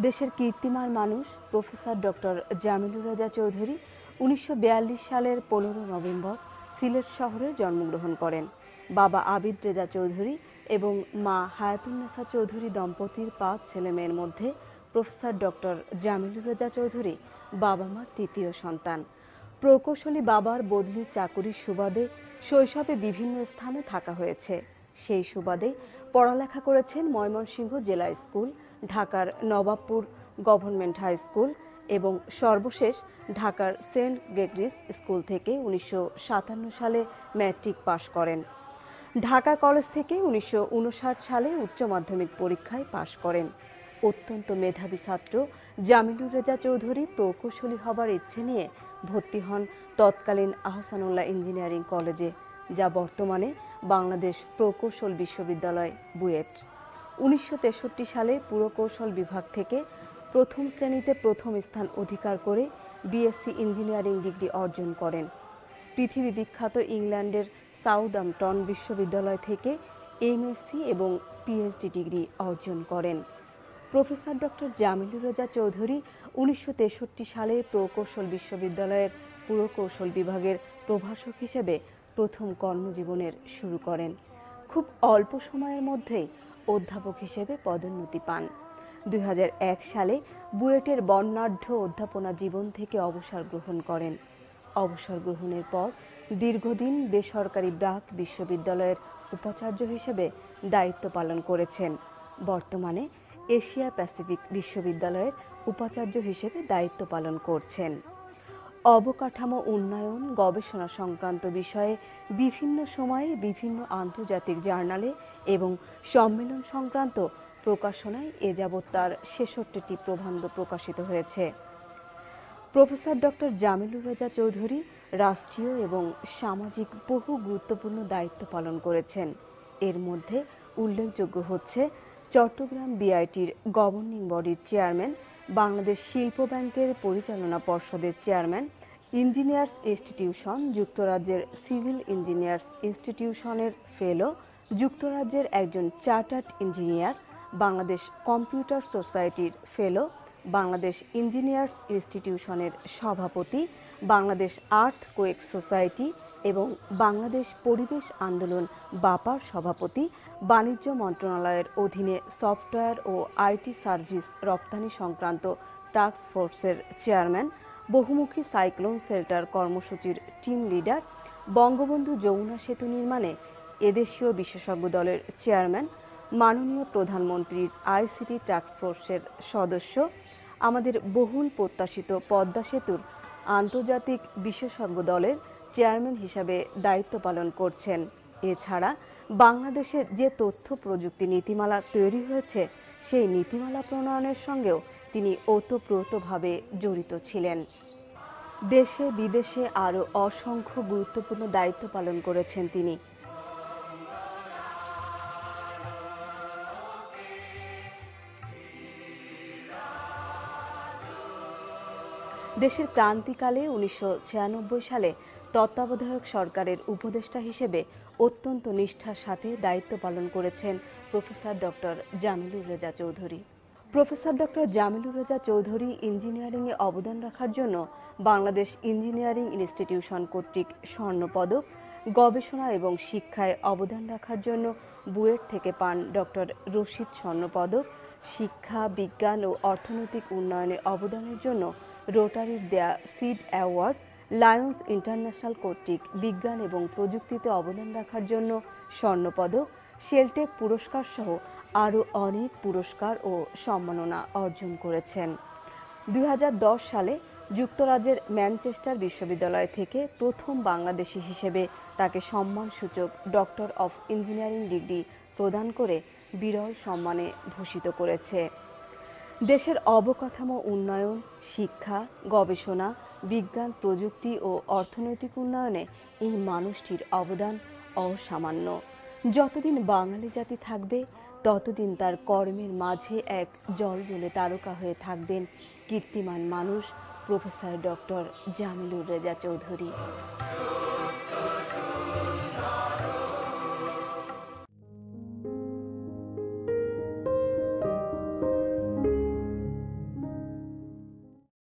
দেশের কীর্তিমান মানুষ professor doctor Jamilur Reza Chowdhury ১৯৪২ সালের ১৫ নভেম্বর সিলেট শহরে জন্মগ্রহণ করেন। বাবা আবিদ রেজা চৌধুরী এবং মা হায়াতুন্নেসা চৌধুরী দম্পতির ৫ ছেলেমেয়ের মধ্যে প্রফেসর ডক্টর জামিলুর রেজা চৌধুরী বাবা মার তৃতীয় সন্তান। প্রকৌশলী বাবার বদলির চাকুরির সুবাদে শৈশবে বিভিন্ন স্থানে থাকা হয়েছে। সেই সুবাদে পড়ালেখা করেছেন ময়মনসিংহ জেলা স্কুল, ঢাকার নবাবপুর গভর্নমেন্ট হাই স্কুল এবং সর্বশেষ ঢাকার সেন্ট গ্রেগরিস স্কুল থেকে ১৯৫৭ সালে ম্যাট্রিক পাশ করেন। ঢাকা কলেজ থেকে ১৯৫৯ সালে উচ্চ মাধ্যমিক পরীক্ষায় পাশ করেন। অত্যন্ত মেধাবী ছাত্র জামিলুর রেজা চৌধুরী প্রকৌশলী হবার ইচ্ছে নিয়ে ভর্তি হন তৎকালীন আহসানুল্লাহ ইঞ্জিনিয়ারিং কলেজে, যা বর্তমানে বাংলাদেশ প্রকৌশল বিশ্ববিদ্যালয় বুয়েট। ১৯৬৩ সালে পুরকৌশল বিভাগ থেকে প্রথম শ্রেণীতে প্রথম স্থান অধিকার করে বিএসসি ইঞ্জিনিয়ারিং ডিগ্রি অর্জন করেন। পৃথিবী বিখ্যাত ইংল্যান্ডের সাউদাম্পটন বিশ্ববিদ্যালয় থেকে এমএসসি এবং পিএইচডি ডিগ্রি অর্জন করেন। প্রফেসর ডক্টর জামিলুর রেজা চৌধুরী ১৯৬৩ সালে প্রকৌশল বিশ্ববিদ্যালয়ের পুরকৌশল বিভাগের প্রভাষক হিসেবে প্রথম কর্মজীবনের শুরু করেন। খুব অল্প সময়ের মধ্যেই অধ্যাপক হিসেবে পদোন্নতি পান। ২০০১ সালে বুয়েটের বর্ণাঢ্য অধ্যাপনা জীবন থেকে অবসর গ্রহণ করেন। অবসর গ্রহণের পর দীর্ঘদিন বেসরকারি ব্রাক বিশ্ববিদ্যালয়ের উপাচার্য হিসেবে দায়িত্ব পালন করেছেন। বর্তমানে এশিয়া প্যাসিফিক বিশ্ববিদ্যালয়ের উপাচার্য হিসেবে দায়িত্ব পালন করছেন। অবকাঠামো উন্নয়ন গবেষণা সংক্রান্ত বিষয়ে বিভিন্ন সময়ে বিভিন্ন আন্তর্জাতিক জার্নালে এবং সম্মেলন সংক্রান্ত প্রকাশনায় এ যাবৎ তার ৬৬টি প্রবন্ধ প্রকাশিত হয়েছে। প্রফেসর ডক্টর জামিলুর রেজা চৌধুরী রাষ্ট্রীয় এবং সামাজিক বহু গুরুত্বপূর্ণ দায়িত্ব পালন করেছেন। এর মধ্যে উল্লেখযোগ্য হচ্ছে চট্টগ্রাম বিআইটির গভর্নিং বডির চেয়ারম্যান, বাংলাদেশ শিল্প ব্যাংকের পরিচালনা পর্ষদের চেয়ারম্যান, ইঞ্জিনিয়ার্স ইনস্টিটিউশন, যুক্তরাজ্যের সিভিল ইঞ্জিনিয়ার্স ইনস্টিটিউশনের ফেলো, যুক্তরাজ্যের একজন চার্টার্ড ইঞ্জিনিয়ার, বাংলাদেশ কম্পিউটার সোসাইটির ফেলো, বাংলাদেশ ইঞ্জিনিয়ার্স ইনস্টিটিউশনের সভাপতি, বাংলাদেশ আর্থকোয়েক সোসাইটি এবং বাংলাদেশ পরিবেশ আন্দোলন বাপার সভাপতি, বাণিজ্য মন্ত্রণালয়ের অধীনে সফটওয়্যার ও আইটি সার্ভিস রপ্তানি সংক্রান্ত টাস্ক ফোর্সের চেয়ারম্যান, বহুমুখী সাইক্লোন শেল্টার কর্মসূচির টিম লিডার, বঙ্গবন্ধু যমুনা সেতু নির্মাণে এদেশীয় বিশেষজ্ঞ দলের চেয়ারম্যান, মাননীয় প্রধানমন্ত্রীর আইসিটি টাস্ক ফোর্সের সদস্য, আমাদের বহুল প্রত্যাশিত পদ্মা সেতুর আন্তর্জাতিক বিশেষজ্ঞ দলের চেয়ারম্যান হিসাবে দায়িত্ব পালন করছেন। এছাড়া বাংলাদেশে যে তথ্য প্রযুক্তি নীতিমালা তৈরি হয়েছে সেই নীতিমালা প্রণয়নের সঙ্গেও তিনি ওতপ্রোতভাবে জড়িত ছিলেন। দেশে বিদেশে আরও অসংখ্য গুরুত্বপূর্ণ দায়িত্ব পালন করেছেন তিনি। দেশের ক্রান্তিকালে ১৯৯৬ সালে তত্ত্বাবধায়ক সরকারের উপদেষ্টা হিসেবে অত্যন্ত নিষ্ঠার সাথে দায়িত্ব পালন করেছেন professor doctor Jamilur Reza Chowdhury. Professor doctor Jamilur Reza Chowdhury ইঞ্জিনিয়ারিংয়ে অবদান রাখার জন্য বাংলাদেশ ইঞ্জিনিয়ারিং ইনস্টিটিউশন কর্তৃক স্বর্ণপদক, গবেষণা এবং শিক্ষায় অবদান রাখার জন্য বুয়েট থেকে পান ডক্টর রশিদ স্বর্ণপদক, শিক্ষা, বিজ্ঞান ও অর্থনৈতিক উন্নয়নে অবদানের জন্য রোটারির দেয়া সিড অ্যাওয়ার্ড, লায়ন্স ইন্টারন্যাশনাল কর্তৃক বিজ্ঞান এবং প্রযুক্তিতে অবদান রাখার জন্য স্বর্ণপদক, শেলটেক পুরস্কার সহ আরও অনেক পুরস্কার ও সম্মাননা অর্জন করেছেন। ২০১০ সালে যুক্তরাজ্যের ম্যানচেস্টার বিশ্ববিদ্যালয় থেকে প্রথম বাংলাদেশি হিসেবে তাকে সম্মানসূচক ডক্টর অফ ইঞ্জিনিয়ারিং ডিগ্রি প্রদান করে বিরল সম্মানে ভূষিত করেছে। দেশের অবকাঠামো উন্নয়ন, শিক্ষা, গবেষণা, বিজ্ঞান, প্রযুক্তি ও অর্থনৈতিক উন্নয়নে এই মানুষটির অবদান অসামান্য। যতদিন বাঙালি জাতি থাকবে ততদিন তার কর্মের মাঝে এক জ্বলজ্বলে তারকা হয়ে থাকবেন কীর্তিমান মানুষ প্রফেসর ডক্টর জামিলুর রেজা চৌধুরী।